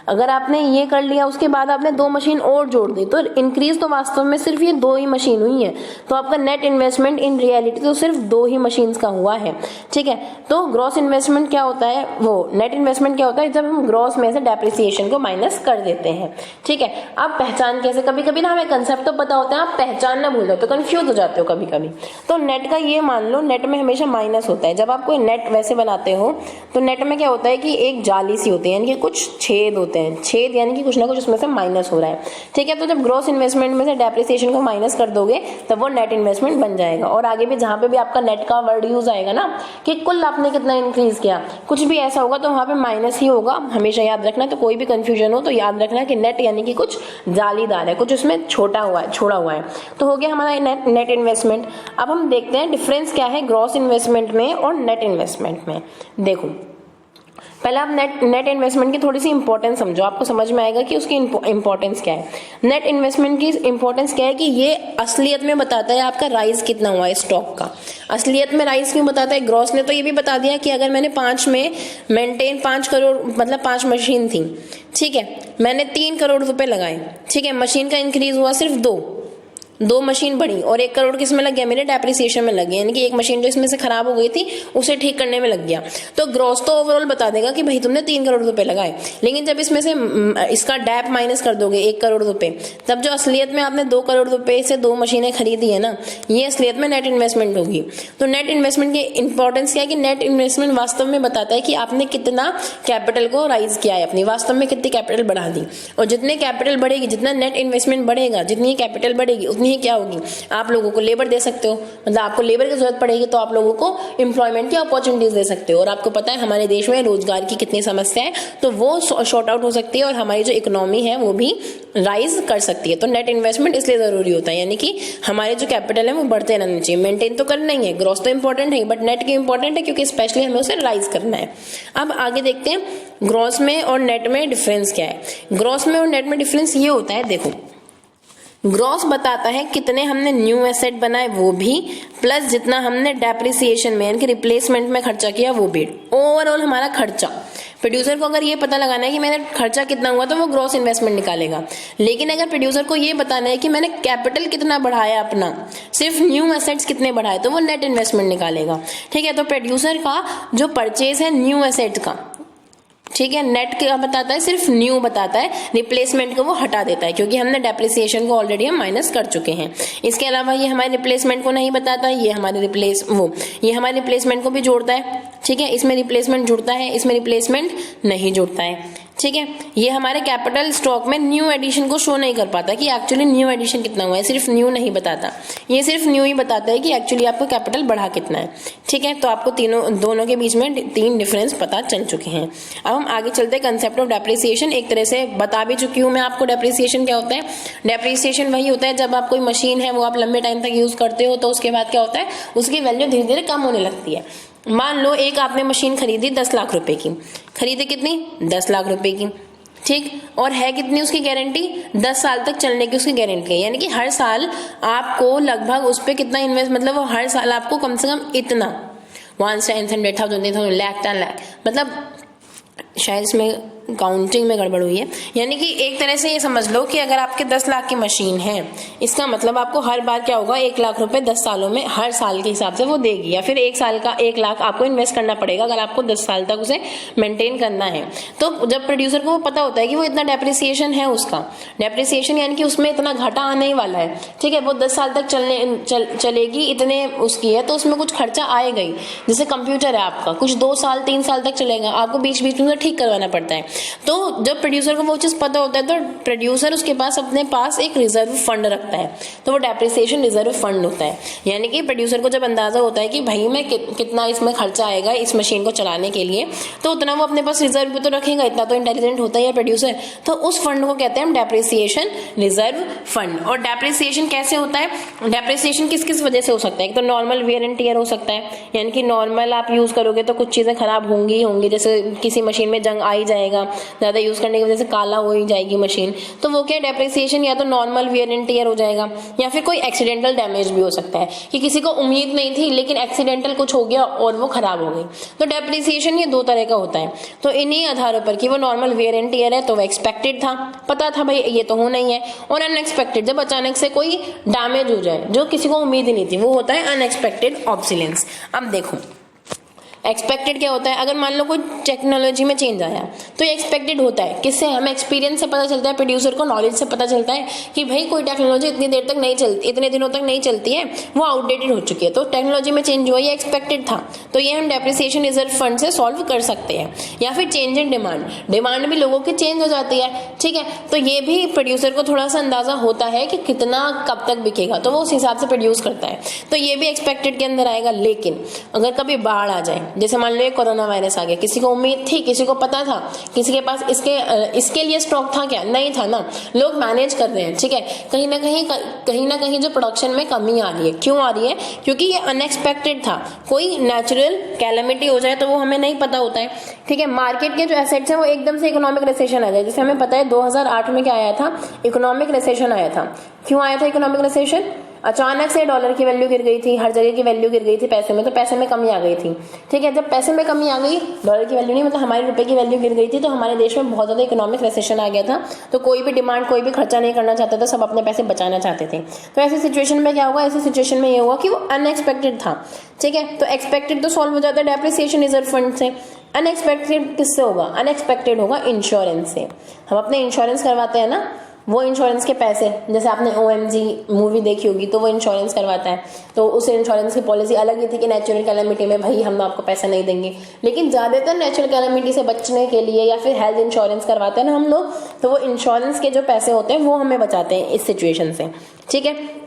Speaker 1: अगर आपने ये कर लिया, उसके बाद आपने 2 मशीन और जोड़ दी, तो इंक्रीज तो वास्तव में सिर्फ ये 2 ही मशीन हुई है, तो आपका नेट इन्वेस्टमेंट इन रियलिटी तो सिर्फ 2 ही मशीन्स का हुआ है। ठीक है, तो ग्रॉस इन्वेस्टमेंट क्या होता है, वो नेट इन्वेस्टमेंट क्या होता है, जब हम ग्रॉस में से डेप्रिसिएशन को माइनस कर देते हैं। ठीक है, आप पहचान कैसे, कभी कभी ना हमें कंसेप्ट तो पता होता है, आप पहचान ना भूल जाते हो, कंफ्यूज हो जाते हो कभी कभी। तो नेट का ये मान लो, नेट में हमेशा माइनस होता है। जब आप कोई नेट वैसे बनाते हो तो नेट में क्या होता है कि एक जाली सी होती है, यानी कि कुछ छेद होते हैं, छेद यानी कि कुछ ना कुछ उसमें से माइनस हो रहा है। ठीक है, तो जब ग्रॉस इन्वेस्टमेंट में से डेप्रिसिएशन को माइनस कर दोगे तब वो नेट इन्वेस्टमेंट बन जाएगा। और आगे भी जहां पे भी आपका नेट का वर्ड यूज आएगा ना कि कुल आपने कितना इंक्रीज किया, कुछ भी ऐसा होगा तो वहां पे माइनस ही होगा, हमेशा याद रखना। तो कोई भी कंफ्यूजन हो तो याद रखना कि नेट यानी कि कुछ जालीदार है, कुछ उसमें छोड़ा हुआ है। तो हो गया हमारा नेट इन्वेस्टमेंट। अब हम देखते हैं डिफरेंस क्या है ग्रॉस इन्वेस्टमेंट में और नेट इन्वेस्टमेंट में। देखो, पहले आप नेट इन्वेस्टमेंट की थोड़ी सी इंपॉर्टेंस समझो, आपको समझ में आएगा कि उसकी इंपॉर्टेंस क्या है। नेट इन्वेस्टमेंट की इंपॉर्टेंस क्या है कि ये असलियत में बताता है आपका राइज कितना हुआ है स्टॉक का। असलियत में राइज क्यों बताता है? ग्रॉस ने तो ये भी बता दिया कि अगर मैंने 5 में मेंटेन 5 करोड़ मतलब 5 मशीन थी, ठीक है, मैंने 3 करोड़ रुपए लगाए, ठीक है, मशीन का इंक्रीज हुआ सिर्फ 2 मशीन बढ़ी और 1 करोड़ किस में लग गया? मेरे डेप्रिसिएशन में लग गया, यानी कि एक मशीन जो इसमें से खराब हो गई थी उसे ठीक करने में लग गया। तो ग्रॉस तो ओवरऑल बता देगा कि भाई तुमने 3 करोड़ रुपए लगाए, लेकिन जब इसमें से इसका डैप माइनस कर दोगे 1 करोड़ रुपए, तब जो असलियत में आपने 2 करोड़ रुपए से 2 मशीनें खरीदी है ना, ये असलियत में नेट इन्वेस्टमेंट होगी। तो नेट इन्वेस्टमेंट की इंपॉर्टेंस क्या है कि नेट इन्वेस्टमेंट वास्तव में बताता है कि आपने कितना कैपिटल को राइज किया है, अपनी वास्तव में कितनी कैपिटल बढ़ा दी। और जितने कैपिटल बढ़ेगी, जितना नेट इन्वेस्टमेंट बढ़ेगा, जितनी कैपिटल बढ़ेगी उतनी ही क्या होगी? आप लोगों को लेबर दे सकते हो, मतलब आपको लेबर की जरूरत पड़ेगी तो आप लोगों को एम्प्लॉयमेंट की अपॉर्चुनिटीज दे सकते हो। और आपको पता है हमारे देश में रोजगार की कितनी समस्या है, तो वो शॉर्ट आउट हो सकती है और हमारी जो इकोनॉमी है वो भी राइज कर सकती है। तो नेट इन्वेस्टमेंट इसलिए जरूरी होता है, यानी कि हमारे जो कैपिटल है वो बढ़ते रहना चाहिए। मेंटेन तो करना ही है, ग्रॉस तो इंपॉर्टेंट है, बट नेट की इंपॉर्टेंट है क्योंकि स्पेशली हमें उसे राइज करना है। अब आगे देखते हैं ग्रॉस में और नेट में डिफरेंस क्या है। ग्रॉस में और नेट में डिफरेंस ये होता है, देखो ग्रॉस बताता है कितने हमने न्यू एसेट बनाए वो भी, प्लस जितना हमने डेप्रिसिएशन में यानी कि रिप्लेसमेंट में खर्चा किया वो भी। ओवरऑल हमारा खर्चा, प्रोड्यूसर को अगर ये पता लगाना है कि मैंने खर्चा कितना हुआ तो वो ग्रॉस इन्वेस्टमेंट निकालेगा। लेकिन अगर प्रोड्यूसर को ये बताना है कि मैंने कैपिटल कितना बढ़ाया अपना, सिर्फ न्यू एसेट्स कितने बढ़ाए, तो वो नेट इन्वेस्टमेंट निकालेगा। ठीक है, तो प्रोड्यूसर का जो परचेज है न्यू एसेट्स का, ठीक है, नेट क्या बताता है? सिर्फ न्यू बताता है, रिप्लेसमेंट को वो हटा देता है क्योंकि हमने डेप्रिसिएशन को ऑलरेडी हम माइनस कर चुके हैं। इसके अलावा ये हमारे रिप्लेसमेंट को नहीं बताता, ये हमारे रिप्लेसमेंट को भी जोड़ता है, ठीक है, इसमें रिप्लेसमेंट जुड़ता है, इसमें रिप्लेसमेंट नहीं जुड़ता है, ठीक है। ये हमारे कैपिटल स्टॉक में न्यू एडिशन को शो नहीं कर पाता कि एक्चुअली न्यू एडिशन कितना हुआ है, सिर्फ न्यू नहीं बताता, ये सिर्फ न्यू ही बताता है कि एक्चुअली आपको कैपिटल बढ़ा कितना है, ठीक है। तो आपको दोनों के बीच में 3 डिफरेंस पता चल चुके हैं। अब हम आगे चलते हैं कंसेप्ट ऑफ डेप्रिसिएशन। एक तरह से बता भी चुकी हूँ मैं आपको डेप्रिसिएशन क्या होता है। डेप्रिसिएशन वही होता है जब आप कोई मशीन है वो आप लंबे टाइम तक यूज करते हो तो उसके बाद क्या होता है, उसकी वैल्यू धीरे धीरे कम होने लगती है। मान लो एक आपने मशीन खरीदी 10 लाख रुपए की, खरीदी कितनी? 10 लाख रुपए की, ठीक, और है कितनी उसकी गारंटी? 10 साल तक चलने की उसकी गारंटी है, यानी कि हर साल आपको लगभग उस पर कितना इन्वेस्ट, मतलब वो हर साल आपको कम से कम इतना 100,000 लाख 10 लाख, मतलब शायद इसमें काउंटिंग में गड़बड़ हुई है, यानी कि एक तरह से ये समझ लो कि अगर आपके 10 लाख की मशीन है, इसका मतलब आपको हर बार क्या होगा, 1 लाख रुपए 10 सालों में हर साल के हिसाब से वो देगी, या फिर 1 साल का 1 लाख आपको इन्वेस्ट करना पड़ेगा अगर आपको 10 साल तक उसे मेंटेन करना है। तो जब प्रोड्यूसर को पता होता है कि वो इतना डेप्रिसिएशन है, उसका डेप्रिसिएशन यानी कि उसमें इतना घाटा आने ही वाला है, ठीक है, वो 10 साल तक चलेगी, इतने उसकी है, तो उसमें कुछ खर्चा आएगा ही। जैसे कंप्यूटर है आपका, कुछ 2 साल 3 साल तक चलेगा, आपको बीच बीच में ठीक करवाना पड़ता है। तो जब प्रोड्यूसर को वो चीज पता होता है तो प्रोड्यूसर उसके पास अपने पास एक रिजर्व फंड रखता है, तो वो डेप्रिसिएशन रिजर्व फंड होता है। यानी कि प्रोड्यूसर को जब अंदाजा होता है कि भाई मैं कितना इसमें खर्चा आएगा इस मशीन को चलाने के लिए, तो उतना वो अपने पास रिजर्व तो रखेगा, इतना तो इंटेलिजेंट होता है प्रोड्यूसर, तो उस फंड को कहते हैं हम डेप्रिसिएशन रिजर्व फंड। और डेप्रिसिएशन कैसे होता है? डेप्रिसिएशन किस किस वजह से हो सकता है? एक तो नॉर्मल वेयर एंड टियर हो सकता है, यानी कि नॉर्मल आप यूज करोगे तो कुछ चीजें खराब होंगी, जैसे किसी मशीन में जंग आ ही जाएगा, ज्यादा यूज करने की वजह से काला हो ही जाएगी मशीन, तो वो क्या डेप्रिसिएशन, या तो नॉर्मल वेयर एंड टियर हो जाएगा, या फिर कोई एक्सीडेंटल डैमेज भी हो सकता है कि किसी को उम्मीद नहीं थी लेकिन एक्सीडेंटल कुछ हो गया और वो खराब हो गई। तो डेप्रिसिएशन ये 2 तरह का होता है। तो इन्हीं आधारों पर कि वो नॉर्मल वेयर एंड टियर है तो वो एक्सपेक्टेड था, पता था भाई ये तो होना ही है, और अनएक्सपेक्टेड जब अचानक से कोई डैमेज हो जाए जो किसी को उम्मीद ही नहीं थी, वो होता है अनएक्सपेक्टेड ऑब्सोलेंस। अब देखो एक्सपेक्टेड क्या होता है, अगर मान लो कोई टेक्नोलॉजी में चेंज आया तो ये एक्सपेक्टेड होता है, किससे? हमें एक्सपीरियंस से पता चलता है, प्रोड्यूसर को नॉलेज से पता चलता है कि भाई कोई टेक्नोलॉजी इतनी देर तक नहीं चलती, इतने दिनों तक नहीं चलती है, वो आउटडेटेड हो चुकी है, तो टेक्नोलॉजी में चेंज हुआ, ये एक्सपेक्टेड था, तो ये हम डेप्रिसिएशन रिजर्व फंड से सॉल्व कर सकते हैं। या फिर चेंज इन डिमांड भी लोगों की चेंज हो जाती है, ठीक है, तो ये भी प्रोड्यूसर को थोड़ा सा अंदाजा होता है कि कितना कब तक बिकेगा, तो वो उस हिसाब से प्रोड्यूस करता है, तो ये भी एक्सपेक्टेड के अंदर आएगा। लेकिन अगर कभी बाढ़ आ जाए, जैसे मान लो कोरोना वायरस आ गया, किसी को उम्मीद थी, किसी को पता था, किसी के पास इसके लिए स्टॉक था क्या? नहीं था ना। लोग मैनेज कर रहे हैं, ठीक है। कहीं ना कहीं जो प्रोडक्शन में कमी आ रही है, क्यों आ रही है? क्योंकि ये अनएक्सपेक्टेड था। कोई नेचुरल कैलेमिटी हो जाए तो वो हमें नहीं पता होता है, ठीक है। मार्केट के जो एसेट्स हैं वो एकदम से इकोनॉमिक रिसेशन आ जाए, जैसे हमें पता है 2008 में क्या आया था? इकोनॉमिक रिसेशन आया था। क्यों आया था इकोनॉमिक रिसेशन? अचानक से डॉलर की वैल्यू गिर गई थी, हर जगह की वैल्यू गिर गई थी पैसे में, तो पैसे में कमी आ गई थी, ठीक है। जब पैसे में कमी आ गई, डॉलर की वैल्यू नहीं मतलब हमारे रुपए की वैल्यू गिर गई थी, तो हमारे देश में बहुत ज्यादा इकोनॉमिक रिसेशन आ गया था। तो कोई भी डिमांड, कोई भी खर्चा नहीं करना चाहता था, सब अपने पैसे बचाना चाहते थे। तो ऐसी सिचुएशन में क्या होगा? ऐसी सिचुएशन में ये होगा कि वो अनएक्सपेक्टेड था, ठीक है। तो एक्सपेक्टेड तो सॉल्व हो जाता है डेप्रिसिएशन रिजर्व फंड से। अनएक्सपेक्टेड किससे होगा? अनएक्सपेक्टेड होगा इंश्योरेंस से। हम अपने इंश्योरेंस करवाते हैं ना, वो इंश्योरेंस के पैसे, जैसे आपने OMG मूवी देखी होगी, तो वो इंश्योरेंस करवाता है, तो उस इंश्योरेंस की पॉलिसी अलग ही थी कि नेचुरल कैलेमिटी में भाई हम आपको पैसा नहीं देंगे। लेकिन ज्यादातर नेचुरल कैलेमिटी से बचने के लिए या फिर हेल्थ इंश्योरेंस करवाते हैं ना हम लोग, तो वो इंश्योरेंस के जो पैसे होते हैं वो हमें बचाते हैं इस सिचुएशन से, ठीक है।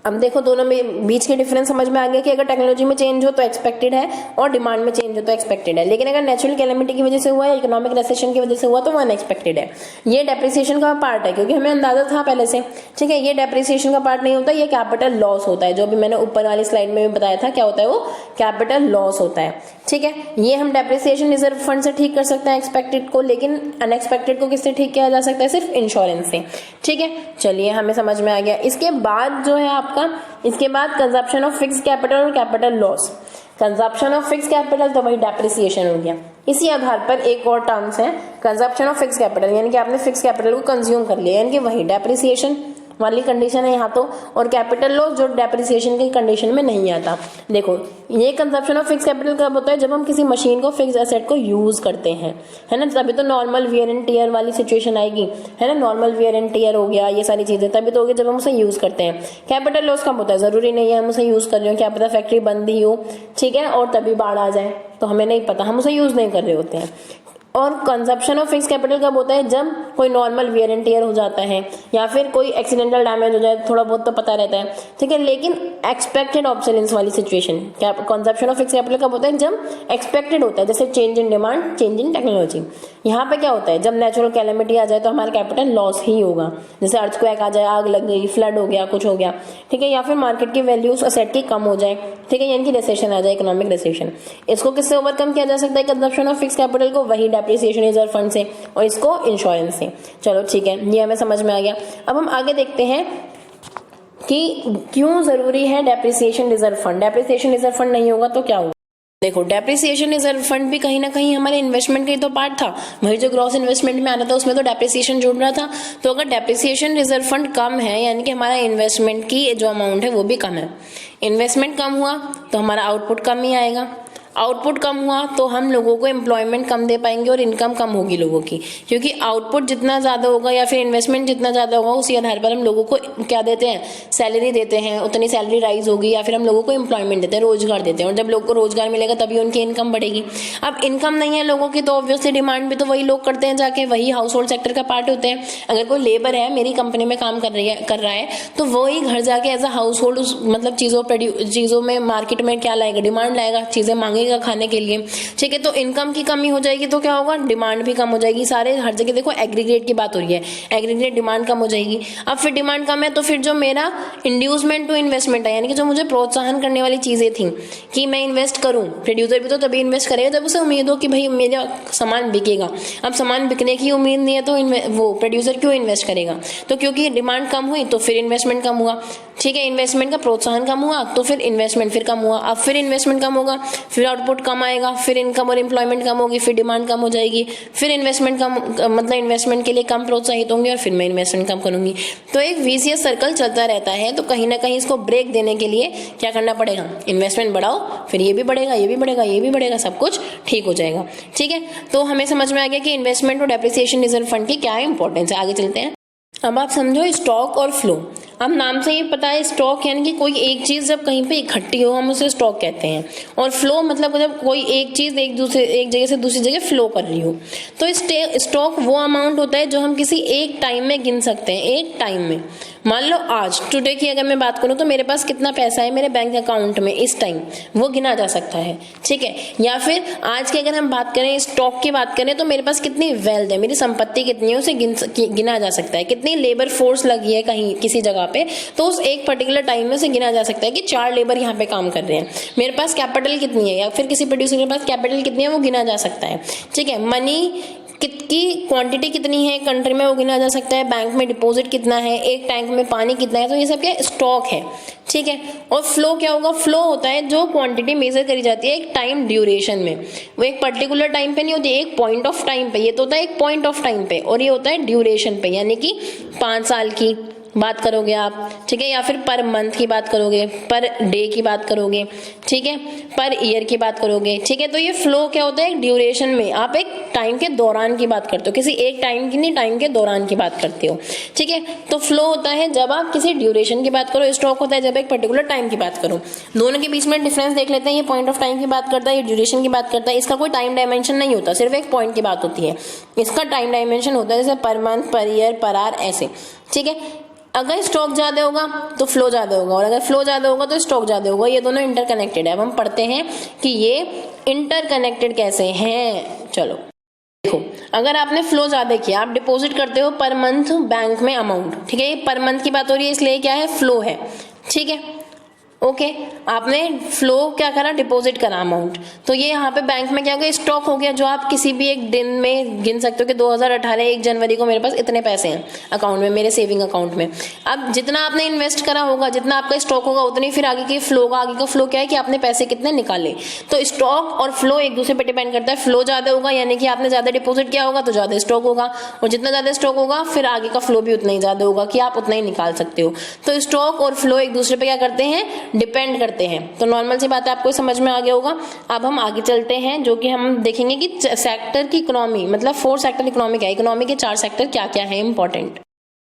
Speaker 1: अब देखो दोनों में बीच के डिफरेंस समझ में आ गया कि अगर टेक्नोलॉजी में चेंज हो तो एक्सपेक्टेड है और डिमांड में चेंज हो तो एक्सपेक्टेड है। लेकिन अगर नेचुरल कैलेमिटी की वजह से हुआ या इकोनॉमिक रिसेशन की वजह से हुआ तो वो अनएक्सपेक्टेड है। ये डेप्रिसिएशन का पार्ट है, क्योंकि हमें अंदाजा था पहले से, ठीक है। ये डेप्रिसिएशन का पार्ट नहीं होता, ये कैपिटल लॉस होता है, जो अभी मैंने ऊपर वाली स्लाइड में भी बताया था। क्या होता है वो? कैपिटल लॉस होता है, ठीक है। ये हम डेप्रिसिएशन रिजर्व फंड से ठीक कर सकते हैं एक्सपेक्टेड को, लेकिन अनएक्सपेक्टेड को किससे ठीक किया जा सकता है? सिर्फ इंश्योरेंस से, ठीक है। चलिए हमें समझ में आ गया। इसके बाद जो है आपका, इसके बाद कंजप्शन ऑफ फिक्स कैपिटल और capital loss. Consumption of fix capital तो वही डेप्रिसिएशन हो गया। इसी आधार पर एक और टर्म्स है कंजप्शन ऑफ फिक्स कैपिटल, यानी कि आपने फिक्स कैपिटल को कंज्यूम कर लिया, यानी कि वही डेप्रिसिएशन वाली कंडीशन है यहाँ तो। और कैपिटल लॉस जो डेप्रिसिएशन की कंडीशन में नहीं आता। देखो ये कंजप्शन ऑफ फिक्स कैपिटल कब होता है? जब हम किसी मशीन को, फिक्स एसेट को यूज करते हैं, है ना, तभी तो नॉर्मल वियर एंड टियर वाली सिचुएशन आएगी, है ना। नॉर्मल वियर एंड टियर हो गया, ये सारी चीजें तभी तो होगी जब हम उसे यूज करते हैं। कैपिटल लॉस कब होता है? जरूरी नहीं है हम उसे यूज कर रहे हो, क्या पता फैक्ट्री बंद ही हो, ठीक है, और तभी बाढ़ आ जाए, तो हमें नहीं पता, हम उसे यूज नहीं कर रहे होते हैं। और कंजप्शन ऑफ फिक्स कैपिटल कब होता है? जब कोई नॉर्मल वियर एंड टियर हो जाता है या फिर कोई एक्सीडेंटल डैमेज हो जाए, थोड़ा बहुत तो पता रहता है, ठीक है। लेकिन एक्सपेक्टेड ऑब्सोलेंस वाली सिचुएशन, क्या कंजप्शन ऑफ फिक्स कैपिटल कब होता है? जब एक्सपेक्टेड होता है, जैसे change in demand, change in technology. यहाँ पे क्या होता है? जब नेचुरल कैलेमिटी आ जाए तो हमारा कैपिटल लॉस ही होगा, जैसे अर्थक्वेक आ जाए, आग लग गई, फ्लड हो गया, कुछ हो गया, ठीक है, या फिर मार्केट की वैल्यूज असेट की कम हो जाए, ठीक है, यानी कि रिसेशन आ जाए, इकोनॉमिक रिसेशन। इसको किससे ओवरकम किया जा सकता है? कंजप्शन ऑफ फिक्स कैपिटल को वही डेप्रिसिएशन रिजर्व फंड से, और इसको इंश्योरेंस से। चलो ठीक है, ये हमें समझ में आ गया। अब हम आगे देखते हैं कि क्यों जरूरी है depreciation reserve fund. Depreciation reserve fund नहीं होगा तो क्या होगा? देखो डेप्रिसिएशन रिजर्व फंड भी कहीं ना कहीं हमारे इन्वेस्टमेंट का ही तो पार्ट था, वही जो ग्रॉस इन्वेस्टमेंट में आना था उसमें तो डेप्रिसिएशन जुड़ रहा था। तो अगर डेप्रिसिएशन रिजर्व फंड कम है, यानी कि हमारा इन्वेस्टमेंट की जो अमाउंट है वो भी कम है। इन्वेस्टमेंट कम हुआ तो हमारा आउटपुट कम ही आएगा, आउटपुट कम हुआ तो हम लोगों को एम्प्लॉयमेंट कम दे पाएंगे और इनकम कम होगी लोगों की, क्योंकि आउटपुट जितना ज्यादा होगा या फिर इन्वेस्टमेंट जितना ज्यादा होगा उसी आधार पर हम लोगों को क्या देते हैं? सैलरी देते हैं, उतनी सैलरी राइज होगी, या फिर हम लोगों को एम्प्लॉयमेंट देते हैं, रोजगार देते हैं, और जब लोगों को रोजगार मिलेगा तभी उनकी इनकम बढ़ेगी। अब इनकम नहीं है लोगों की तो ऑब्वियसली डिमांड भी तो वही लोग करते हैं जाके, वही हाउस होल्ड सेक्टर का पार्ट होते हैं। अगर कोई लेबर है मेरी कंपनी में काम कर रहा है तो वही घर जाके एज अ हाउस होल्ड मतलब चीजों में मार्केट में क्या लाएगा? डिमांड लाएगा, चीजें मांगेगा खाने के लिए, ठीक है। तो इनकम की कमी हो जाएगी तो क्या होगा? डिमांड भी कम हो जाएगी। सारे हर जगह देखो एग्रीगेट की बात हो रही है, एग्रीगेट डिमांड कम हो जाएगी। अब फिर डिमांड कम है तो फिर जो मेरा इंड्यूसमेंट टू इन्वेस्टमेंट है, यानी कि जो मुझे प्रोत्साहन करने वाली चीजें थी कि मैं इन्वेस्ट करूं, प्रोड्यूसर भी तो तभी इन्वेस्ट करेगा जब उसे उम्मीद हो कि भाई मेरा सामान बिकेगा। अब सामान बिकने की उम्मीद नहीं है तो वो प्रोड्यूसर क्यों इन्वेस्ट करेगा? तो क्योंकि डिमांड कम हुई तो फिर इन्वेस्टमेंट कम हुआ, ठीक है। इन्वेस्टमेंट का प्रोत्साहन कम हुआ तो फिर इन्वेस्टमेंट फिर कम हुआ, अब फिर इन्वेस्टमेंट कम होगा, फिर आउटपुट कम आएगा, फिर इनकम और एम्प्लॉयमेंट कम होगी, फिर डिमांड कम हो जाएगी, फिर इन्वेस्टमेंट कम मतलब इन्वेस्टमेंट के लिए कम प्रोत्साहित होंगे और फिर मैं इन्वेस्टमेंट कम करूंगी। तो एक विशियस सर्कल चलता रहता है। तो कहीं ना कहीं इसको ब्रेक देने के लिए क्या करना पड़ेगा? इन्वेस्टमेंट बढ़ाओ, फिर ये भी बढ़ेगा, ये भी बढ़ेगा, ये भी बढ़ेगा, सब कुछ ठीक हो जाएगा, ठीक है। तो हमें समझ में आ गया कि इन्वेस्टमेंट और डेप्रिसिएशन रिजर्व फंड की क्या इंपॉर्टेंस है। आगे चलते हैं। अब आप समझो स्टॉक और फ्लो। अब नाम से ही पता है स्टॉक यानी कि कोई एक चीज जब कहीं पे इकट्ठी हो हम उसे स्टॉक कहते हैं, और फ्लो मतलब जब कोई एक चीज एक जगह से दूसरी जगह फ्लो कर रही हो। तो स्टॉक वो अमाउंट होता है जो हम किसी एक टाइम में गिन सकते हैं, एक टाइम में। मान लो आज टुडे की अगर मैं बात करूं तो मेरे पास कितना पैसा है मेरे बैंक अकाउंट में इस टाइम, वो गिना जा सकता है, ठीक है। या फिर आज की अगर हम बात करें, स्टॉक की बात करें, तो मेरे पास कितनी वेल्थ है, मेरी संपत्ति कितनी है, उसे गिना जा सकता है। कितनी लेबर फोर्स लगी है कहीं किसी जगह पे, तो उस एक पर्टिकुलर टाइम में उसे गिना जा सकता है कि 4 लेबर यहाँ पे काम कर रहे हैं। मेरे पास कैपिटल कितनी है, या फिर किसी प्रोड्यूसर के पास कैपिटल कितनी है, वो गिना जा सकता है, ठीक है। मनी की क्वांटिटी कितनी है कंट्री में, वो गिना जा सकता है। बैंक में डिपॉजिट कितना है, एक टैंक में पानी कितना है, तो ये सब क्या स्टॉक है, ठीक है। और फ्लो क्या होगा, फ्लो होता है जो क्वांटिटी मेजर करी जाती है एक टाइम ड्यूरेशन में, वो एक पर्टिकुलर टाइम पे नहीं होती, एक पॉइंट ऑफ टाइम पे। ये तो होता है एक पॉइंट ऑफ टाइम पे, और ये होता है ड्यूरेशन पे, यानी कि 5 साल की बात करोगे आप, ठीक है, या फिर पर मंथ की बात करोगे, पर डे की बात करोगे, ठीक है, पर ईयर की बात करोगे, ठीक है। तो ये फ्लो क्या होता है, एक ड्यूरेशन में, आप एक टाइम के दौरान की बात करते हो, किसी एक टाइम की नहीं, टाइम के दौरान की बात करते हो, ठीक है। तो फ्लो होता है जब आप किसी ड्यूरेशन की बात करो, स्टॉक होता है जब एक पर्टिकुलर टाइम की बात करो। दोनों के बीच में डिफरेंस देख लेते हैं। ये पॉइंट ऑफ टाइम की बात करता है, ये ड्यूरेशन की बात करता है। इसका कोई टाइम डायमेंशन नहीं होता, सिर्फ एक पॉइंट की बात होती है। इसका टाइम डायमेंशन होता है जैसे per month, per year, per hour, ऐसे, ठीक है। अगर स्टॉक ज्यादा होगा तो फ्लो ज्यादा होगा, और अगर फ्लो ज्यादा होगा तो स्टॉक ज्यादा होगा। ये दोनों इंटरकनेक्टेड है। अब हम पढ़ते हैं कि ये इंटरकनेक्टेड कैसे हैं। चलो देखो, अगर आपने फ्लो ज्यादा किया, आप डिपॉजिट करते हो पर मंथ बैंक में अमाउंट, ठीक है, ये पर मंथ की बात हो रही है, इसलिए क्या है, फ्लो है, ठीक है, ओके। आपने फ्लो क्या करा, डिपॉजिट करा अमाउंट, तो ये यहाँ पे बैंक में क्या हो गया, स्टॉक हो गया, जो आप किसी भी एक दिन में गिन सकते हो कि 2018 1 जनवरी को मेरे पास इतने पैसे हैं अकाउंट में, मेरे सेविंग अकाउंट में। अब जितना आपने इन्वेस्ट करा होगा, जितना आपका स्टॉक होगा, उतनी फिर आगे की फ्लो का, आगे का फ्लो क्या है कि आपने पैसे कितने निकाले। तो स्टॉक और फ्लो एक दूसरे पर डिपेंड करता है। फ्लो ज्यादा होगा यानी कि आपने ज्यादा डिपॉजिट किया होगा तो ज्यादा स्टॉक होगा, और जितना ज्यादा स्टॉक होगा फिर आगे का फ्लो भी उतना ही ज्यादा होगा कि आप उतना ही निकाल सकते हो। तो स्टॉक और फ्लो एक दूसरे पे क्या करते हैं, डिपेंड करते हैं। तो नॉर्मल सी बात है, आपको समझ में आ गया होगा। अब हम आगे चलते हैं, जो कि हम देखेंगे कि सेक्टर की इकोनॉमी, मतलब 4 सेक्टर इकोनॉमी क्या है, इकोनॉमी के 4 सेक्टर क्या क्या है इंपॉर्टेंट।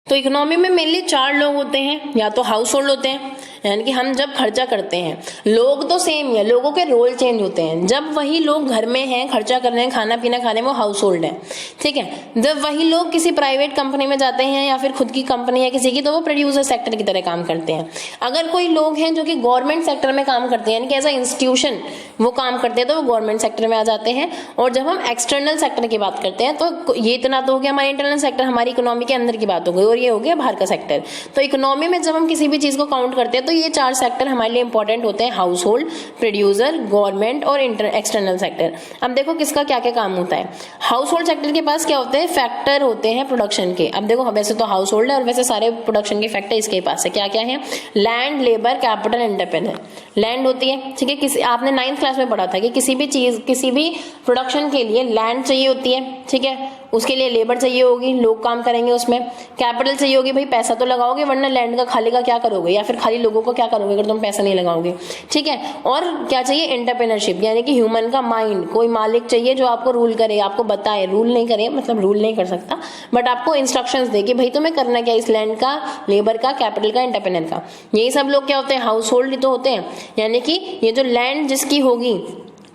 Speaker 1: तो इकोनॉमी में मेनली 4 लोग होते हैं, या तो हाउस होल्ड होते हैं, यानी कि हम जब खर्चा करते हैं, लोग तो सेम ही है, लोगों के रोल चेंज होते हैं। जब वही लोग घर में हैं, खर्चा कर रहे हैं, खाना पीना खा रहे हैं, वो हाउस होल्ड है, ठीक है। जब वही लोग किसी प्राइवेट कंपनी में जाते हैं या फिर खुद की कंपनी है किसी की, तो वो प्रोड्यूसर सेक्टर की तरह काम करते हैं। अगर कोई लोग हैं जो कि गवर्नमेंट सेक्टर में काम करते हैं, यानी कि एज अ इंस्टीट्यूशन वो काम करते हैं, तो वो गवर्नमेंट सेक्टर में आ जाते हैं। और जब हम एक्सटर्नल सेक्टर की बात करते हैं, तो ये इतना तो हो गया हमारे इंटरनल सेक्टर, हमारी इकोनॉमी के अंदर की बात हो गई, और ये हो गया बाहर का सेक्टर। तो इकोनॉमी में जब हम किसी भी चीज को काउंट करते हैं, तो ये 4 सेक्टर हमारे लिए इंपॉर्टेंट होते हैं, हाउस होल्ड, प्रोड्यूसर, गवर्नमेंट और एक्सटर्नल सेक्टर। अब देखो किसका क्या क्या काम होता है। हाउस होल्ड सेक्टर के पास क्या होते हैं, फैक्टर होते हैं प्रोडक्शन के। अब देखो, वैसे तो हाउस होल्ड है और वैसे सारे प्रोडक्शन के फैक्टर इसके पास है। क्या क्या है, land, labour, capital, entrepreneur. Land होती है, ठीक है, किसी आपने 9th क्लास में पढ़ा था कि किसी भी चीज, किसी भी प्रोडक्शन के लिए लैंड चाहिए होती है, ठीक है, उसके लिए लेबर चाहिए होगी, लोग काम करेंगे उसमें। कैपिटल चाहिए होगी, भाई पैसा तो लगाओगे, वरना लैंड का खाली का क्या करोगे, या फिर खाली लोगों को क्या करोगे अगर तुम पैसा नहीं लगाओगे, ठीक है। और क्या चाहिए, एंटरप्रेन्योरशिप, यानी कि ह्यूमन का माइंड, कोई मालिक चाहिए जो आपको रूल करे, आपको बताए, रूल नहीं करे मतलब रूल नहीं कर सकता, बट आपको इंस्ट्रक्शंस दे कि भाई तुम्हें करना क्या, इस लैंड का, लेबर का, कैपिटल का, एंटरप्रेन्योर का। यही सब लोग क्या होते हैं, हाउस होल्ड तो होते हैं, यानी कि ये जो लैंड जिसकी होगी,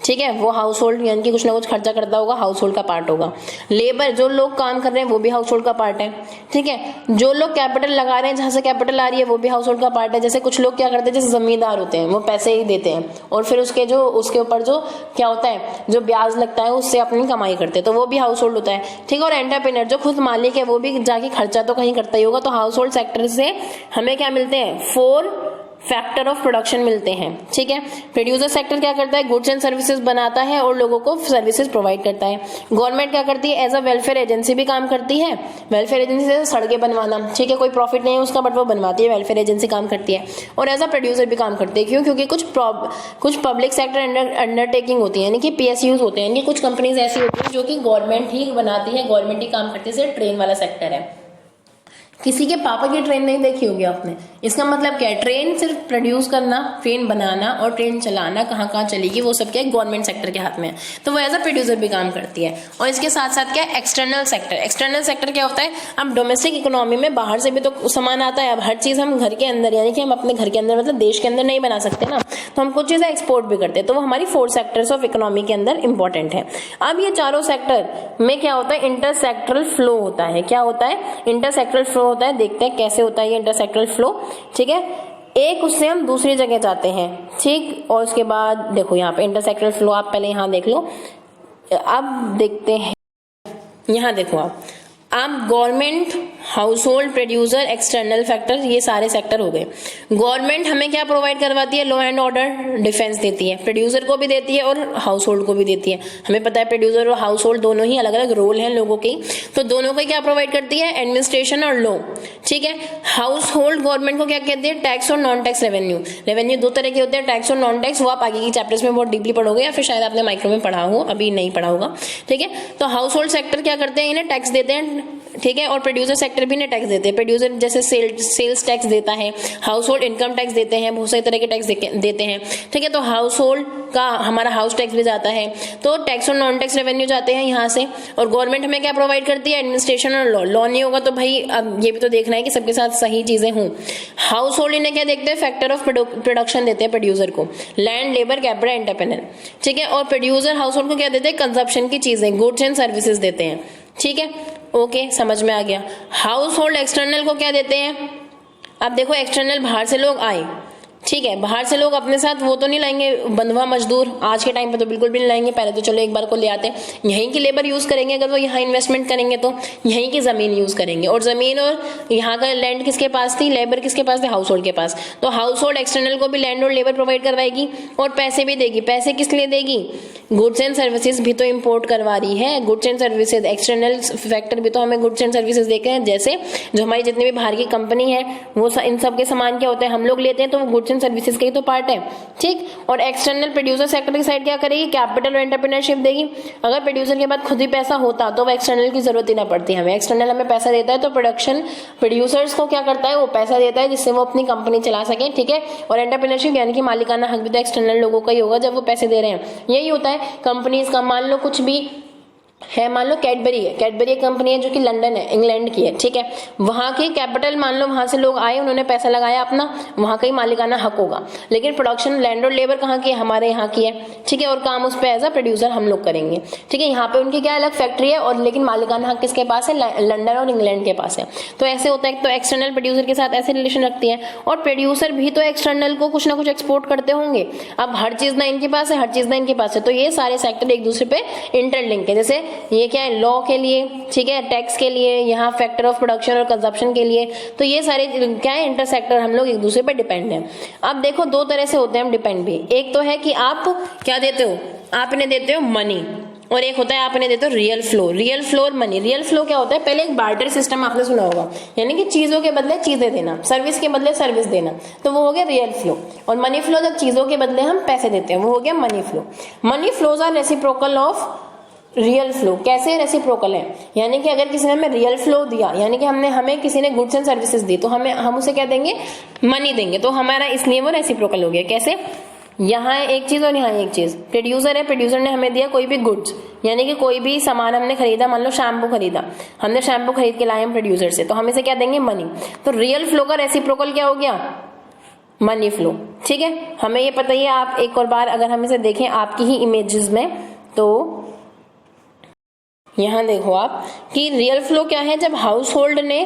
Speaker 1: ठीक है, वो हाउस होल्ड, यानी कि कुछ ना कुछ खर्चा करता होगा, हाउस होल्ड का पार्ट होगा। लेबर, जो लोग काम कर रहे हैं वो भी हाउस होल्ड का पार्ट है, ठीक है। जो लोग कैपिटल लगा रहे हैं, जहां से कैपिटल आ रही है, वो भी हाउस होल्ड का पार्ट है। जैसे कुछ लोग क्या करते हैं, जैसे जमींदार होते हैं, वो पैसे ही देते हैं और फिर उसके ऊपर जो क्या होता है, जो ब्याज लगता है, उससे अपनी कमाई करते हैं, तो वो भी हाउस होल्ड होता है, ठीक है। और एंटरप्रेन्योर, जो खुद मालिक है, वो भी जाके खर्चा तो कहीं करता ही होगा। तो हाउस होल्ड सेक्टर से हमें क्या मिलते हैं, 4 फैक्टर ऑफ प्रोडक्शन मिलते हैं, ठीक है। प्रोड्यूसर सेक्टर क्या करता है, गुड्स एंड सर्विसेज बनाता है और लोगों को सर्विसेज प्रोवाइड करता है। गवर्नमेंट क्या करती है, एज अ वेलफेयर एजेंसी भी काम करती है। वेलफेयर एजेंसी से सड़कें बनवाना, ठीक है, कोई प्रॉफिट नहीं है उसका, बट वो बनवाती है, वेलफेयर एजेंसी काम करती है। और एज अ प्रोड्यूसर भी काम करती है। क्यों, क्योंकि कुछ पब्लिक सेक्टर अंडरटेकिंग होती है, यानी कि PSUs होते हैं, यानी कि कुछ कंपनीज ऐसी होती है जो कि गवर्नमेंट ही बनाती है, गवर्नमेंट ही काम करती है। जैसे ट्रेन वाला सेक्टर है, किसी के पापा की ट्रेन नहीं देखी होगी आपने। इसका मतलब क्या है, ट्रेन सिर्फ प्रोड्यूस करना, ट्रेन बनाना और ट्रेन चलाना, कहाँ कहाँ चलेगी वो सब क्या है, गवर्नमेंट सेक्टर के हाथ में है। तो वो एज अ प्रोड्यूसर भी काम करती है। और इसके साथ साथ क्या है, एक्सटर्नल सेक्टर। एक्सटर्नल सेक्टर क्या होता है, अब डोमेस्टिक इकोनॉमी में बाहर से भी तो सामान आता है। अब हर चीज हम घर के अंदर, यानी कि हम अपने घर के अंदर मतलब देश के अंदर नहीं बना सकते ना, तो हम कुछ चीजें एक्सपोर्ट भी करते हैं, तो वो हमारी 4 सेक्टर्स ऑफ इकोनॉमी के अंदर इंपॉर्टेंट है। अब ये चारों सेक्टर में क्या होता है, इंटरसेक्टरल फ्लो होता है। क्या होता है, इंटरसेक्टरल फ्लो होता है। देखते हैं कैसे होता है ये इंटरसेक्टरल फ्लो। ठीक है, एक उससे हम दूसरी जगह जाते हैं, ठीक, और उसके बाद देखो यहाँ पे इंटरसेक्टरल फ्लो आप पहले यहाँ देख लो। अब देखते हैं, यहाँ देखो आप government, house hold, producer, external factor, ये सारे सेक्टर हो गए। गवर्नमेंट हमें क्या प्रोवाइड करवाती है, लॉ एंड ऑर्डर, डिफेंस देती है, प्रोड्यूसर को भी देती है और हाउस होल्ड को भी देती है। हमें पता है प्रोड्यूसर और हाउस होल्ड दोनों ही अलग अलग रोल हैं लोगों के, तो दोनों को क्या प्रोवाइड करती है, एडमिनिस्ट्रेशन और लॉ। ठीक है, हाउस होल्ड गवर्नमेंट को क्या कहती है, टैक्स और नॉन टैक्स रेवेन्यू। रेवेन्यू दो तरह के होते हैं, टैक्स और नॉन टैक्स, वो आप आगे की चैप्टर्स में बहुत डीपली पढ़ोगे या फिर शायद आपने माइक्रो में पढ़ा हो, अभी नहीं पढ़ा होगा। ठीक है, तो हाउस होल्ड सेक्टर क्या करते हैं, इन्हें टैक्स देते हैं। ठीक है, और प्रोड्यूसर सेक्टर भी इन्हें टैक्स देते हैं। प्रोड्यूसर जैसे सेल्स टैक्स देता है, हाउस होल्ड इनकम टैक्स देते हैं, बहुत सारे तरह के टैक्स देते हैं। ठीक है, तो हाउस होल्ड का हमारा हाउस टैक्स भी जाता है, तो टैक्स और नॉन टैक्स रेवेन्यू जाते हैं यहाँ से। और गवर्नमेंट हमें क्या प्रोवाइड करती है, एडमिनिस्ट्रेशन और लॉ। लॉ नहीं होगा तो भाई अब ये भी तो देखना है कि सबके साथ सही चीजें हों। हाउस होल्ड इन्हें क्या देखते हैं, फैक्टर ऑफ प्रोडक्शन देते हैं प्रोड्यूसर को, लैंड, लेबर, कैपिटल, एंटरप्रेन्योर। ठीक है, और प्रोड्यूसर हाउस होल्ड को क्या देते हैं, कंजप्शन की चीजें, गुड्स एंड सर्विसेज देते हैं। ठीक है, ओके, समझ में आ गया। हाउस होल्ड एक्सटर्नल को क्या देते हैं, अब देखो एक्सटर्नल बाहर से लोग आए, ठीक है, बाहर से लोग अपने साथ वो तो नहीं लाएंगे, बंधुआ मजदूर आज के टाइम पे तो बिल्कुल भी नहीं लाएंगे, पहले तो चलो एक बार को ले आते, यहीं की लेबर यूज करेंगे, अगर वो यहाँ इन्वेस्टमेंट करेंगे तो यहीं की जमीन यूज करेंगे, और जमीन और यहाँ का लैंड किसके पास थी, लेबर किसके पास थी, हाउस होल्ड के पास। तो हाउस होल्ड एक्सटर्नल को भी लैंड और लेबर प्रोवाइड करवाएगी और पैसे भी देगी। पैसे किस लिए देगी, गुड्स एंड सर्विसेज भी तो इम्पोर्ट करवा रही है, goods and services, external factor भी तो हमें गुड्स एंड सर्विसेज देखे हैं। जैसे जो हमारी जितनी भी बाहर की कंपनी है वो इन सब के सामान क्या होते हैं, हम लोग लेते हैं, तो वो गुड्स एंड सर्विसेज के ही तो पार्ट है। ठीक, और एक्सटर्नल प्रोड्यूसर सेक्टर की साइड क्या करेगी, कैपिटल और एंटरप्रेन्योरशिप देगी। अगर प्रोड्यूसर के पास खुद ही पैसा होता तो वो एक्सटर्नल की जरूरत ही ना पड़ती हमें। एक्सटर्नल हमें पैसा देता है तो प्रोड्यूसर्स को क्या करता है, वो पैसा देता है जिससे वो अपनी कंपनी चला सके। ठीक है, और एंटरप्रेन्योरशिप यानी कि मालिकाना हक भी तो एक्सटर्नल लोगों का ही होगा जब वो पैसे दे रहे हैं। यही होता है कंपनीज का। मान लो कुछ भी है, मान लो कैडबरी है, कैडबरी एक कंपनी है जो कि लंदन है, इंग्लैंड की है। ठीक है, वहां की कैपिटल, मान लो वहां से लोग आए, उन्होंने पैसा लगाया अपना, वहां का ही मालिकाना हक होगा। लेकिन प्रोडक्शन, लैंड और लेबर कहाँ की है, हमारे यहाँ की है। ठीक है, और काम उस पर एज अ प्रोड्यूसर हम लोग करेंगे। ठीक है, यहाँ पे उनकी क्या अलग फैक्ट्री है, और लेकिन मालिकाना हक किसके पास है, लंदन और इंग्लैंड के पास है। तो ऐसे होता है, तो एक्सटर्नल प्रोड्यूसर के साथ ऐसे रिलेशन रखती है, और प्रोड्यूसर भी तो एक्सटर्नल को कुछ ना कुछ एक्सपोर्ट करते होंगे। अब हर चीज ना इनके पास है, हर चीज ना इनके पास है, तो ये सारे सेक्टर एक दूसरे पे इंटरलिंक है। जैसे ये क्या है, लॉ के लिए, ठीक है, टैक्स के लिए, यहाँ फैक्टर ऑफ प्रोडक्शन और कंजप्शन के लिए, तो ये सारे क्या है, इंटरसेक्टर, हम लोग एक दूसरे पे डिपेंड हैं। अब देखो दो तरह से होते हैं हम डिपेंड भी। एक तो है कि आप क्या देते हो, आप इन्हें देते हो मनी, और एक होता है आप इन्हें देते हो रियल फ्लो। रियल फ्लो और मनी। रियल फ्लो क्या होता है, पहले एक बार्टर सिस्टम आपने सुना होगा, यानी कि चीजों के बदले चीजें देना, सर्विस के बदले सर्विस देना, तो वो हो गया रियल फ्लो। और मनी फ्लो जब चीजों के बदले हम पैसे देते हैं, वो हो गया money flow. Money flows are reciprocal of real flow. कैसे रेसिप्रोकल है, यानी कि अगर किसी ने हमें रियल फ्लो दिया, यानी कि हमें किसी ने गुड्स एंड सर्विसेज दी, तो हम उसे क्या देंगे, मनी देंगे, तो हमारा इसलिए वो रेसिप्रोकल हो गया। कैसे, यहाँ एक चीज और यहाँ एक चीज। प्रोड्यूसर है, प्रोड्यूसर ने हमें दिया कोई भी गुड्स, यानी कि कोई भी सामान हमने खरीदा, मान लो शैम्पू खरीदा, हमने शैम्पू खरीद के लाए हम प्रोड्यूसर से, तो हम इसे क्या देंगे, मनी। तो रियल फ्लो का रेसिप्रोकल क्या हो गया, मनी फ्लो। ठीक है, हमें ये पता ही है। आप एक और बार अगर हम इसे देखें आपकी ही इमेजेस में, तो यहाँ देखो आप कि रियल फ्लो क्या है, जब हाउस होल्ड ने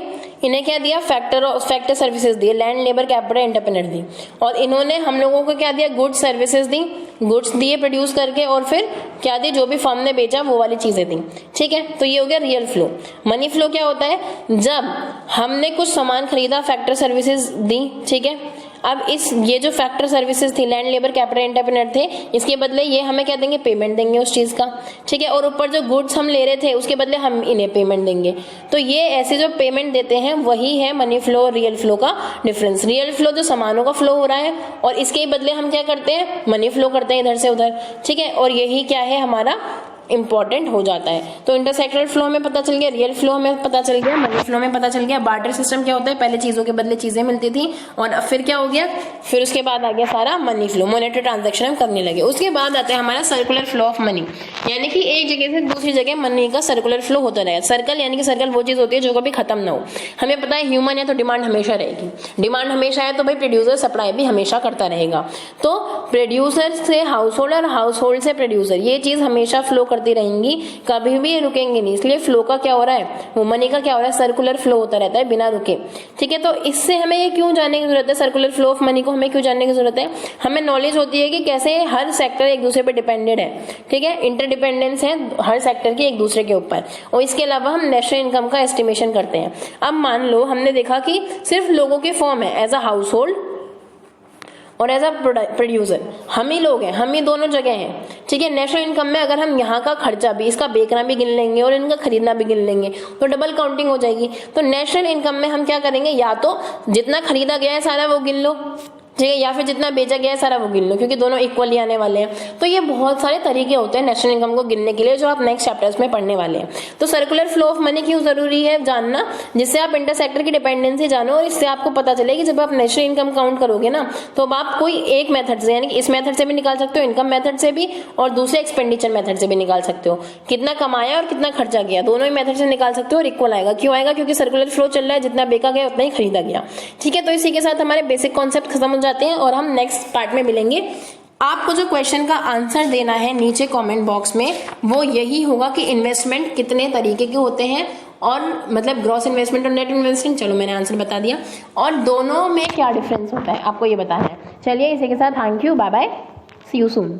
Speaker 1: इन्हें क्या दिया, फैक्टर सर्विसेज दिए, लैंड, लेबर, कैपिटल, एंटरप्रेन्योर दी, और इन्होंने हम लोगों को क्या दिया, गुड्स सर्विसेज दी, गुड्स दिए प्रोड्यूस करके, और फिर क्या दी, जो भी फर्म ने बेचा वो वाली चीजें दी। ठीक है, तो ये हो गया रियल फ्लो। मनी फ्लो क्या होता है, जब हमने कुछ सामान खरीदा, फैक्टर सर्विसेज दी, ठीक है, अब ये जो फैक्टर सर्विसेज थी, लैंड, लेबर, कैपिटल, एंटरप्रेन्योर थे, इसके बदले ये हमें क्या देंगे, पेमेंट देंगे उस चीज का। ठीक है, और ऊपर जो गुड्स हम ले रहे थे उसके बदले हम इन्हें पेमेंट देंगे। तो ये ऐसे जो पेमेंट देते हैं वही है मनी फ्लो और रियल फ्लो का डिफरेंस। रियल फ्लो जो सामानों का फ्लो हो रहा है, और इसके बदले हम क्या करते हैं, मनी फ्लो करते हैं इधर से उधर। ठीक है, और यही क्या है हमारा इंपॉर्टेंट हो जाता है। तो इंटरसेक्टोरल फ्लो हमें पता चल गया, रियल फ्लो हमें पता चल गया, मनी फ्लो हमें पता चल गया। बार्टर सिस्टम क्या होता है, पहले चीजों के बदले चीजें मिलती थी और अब फिर क्या हो गया, फिर उसके बाद आ गया सारा मनी फ्लो, मॉनेटरी ट्रांजैक्शन हम करने लगे। उसके बाद आता है हमारा सर्कुलर फ्लो ऑफ मनी, यानी कि एक जगह से दूसरी जगह मनी का सर्कुलर फ्लो होता रहेगा। सर्कल यानी कि सर्कल वो चीज होती है जो कभी खत्म ना हो। हमें पता है ह्यूमन है तो डिमांड हमेशा रहेगी, डिमांड हमेशा है तो भाई प्रोड्यूसर सप्लाई भी हमेशा करता रहेगा। तो प्रोड्यूसर से हाउस होल्ड और हाउस होल्ड से प्रोड्यूसर, ये चीज हमेशा फ्लो करती रहेंगी, कभी भी रुकेंगे नहीं। इसलिए फ्लो का क्या हो रहा है, वो मनी का क्या हो रहा है, सर्कुलर फ्लो होता रहता है बिना रुके। ठीक है, तो इससे हमें ये क्यों जानने की जरूरत है, सर्कुलर फ्लो ऑफ मनी को हमें क्यों जानने की जरूरत है, हमें नॉलेज होती है कि कैसे हर सेक्टर एक दूसरे पे डिपेंडेड है। ठीक है, इंटरडिपेंडेंस है हर सेक्टर की एक दूसरे के ऊपर। और इसके अलावा हम नेशनल इनकम का एस्टिमेशन करते हैं। अब मान लो हमने देखा कि सिर्फ लोगों के फॉर्म है, एज अ हाउस होल्ड और एज अ प्रोड्यूसर, हम ही लोग हैं, हम ही दोनों जगह हैं। ठीक है, नेशनल इनकम में अगर हम यहाँ का खर्चा भी, इसका बेचना भी गिन लेंगे और इनका खरीदना भी गिन लेंगे तो डबल काउंटिंग हो जाएगी। तो नेशनल इनकम में हम क्या करेंगे, या तो जितना खरीदा गया है सारा वो गिन लो, ठीक है, या फिर जितना बेचा गया है सारा वो गिन लो, क्योंकि दोनों इक्वली आने वाले हैं। तो ये बहुत सारे तरीके होते हैं नेशनल इनकम को गिनने के लिए जो आप नेक्स्ट चैप्टर्स में पढ़ने वाले हैं। तो सर्कुलर फ्लो ऑफ मनी क्यों जरूरी है जानना, जिससे आप इंटरसेक्टर की डिपेंडेंसी जानो और इससे आपको पता चले कि जब आप नेशनल इनकम काउंट करोगे ना तो अब आप कोई एक मेथड से, यानी कि इस मेथड से भी निकाल सकते हो, इनकम मेथड से भी, और दूसरे एक्सपेंडिचर मेथड से भी निकाल सकते हो। कितना कमाया और कितना खर्चा किया, दोनों ही मेथड से निकाल सकते हो और इक्वल आएगा। क्यों आएगा, क्योंकि सर्कुलर फ्लो चल रहा है, जितना बेचा गया उतना ही खरीदा गया। ठीक है, तो इसी के साथ हमारे बेसिक कॉन्सेप्ट खत्म हो जाते हैं और हम नेक्स्ट पार्ट में मिलेंगे। आपको जो क्वेश्चन का आंसर देना है नीचे कमेंट बॉक्स में वो यही होगा कि इन्वेस्टमेंट कितने तरीके के होते हैं, और मतलब ग्रॉस इन्वेस्टमेंट और नेट इन्वेस्टमेंट, चलो मैंने आंसर बता दिया, और दोनों में क्या डिफरेंस होता है आपको ये बताना है। चलिए इसी के साथ thank you, bye bye, see you soon.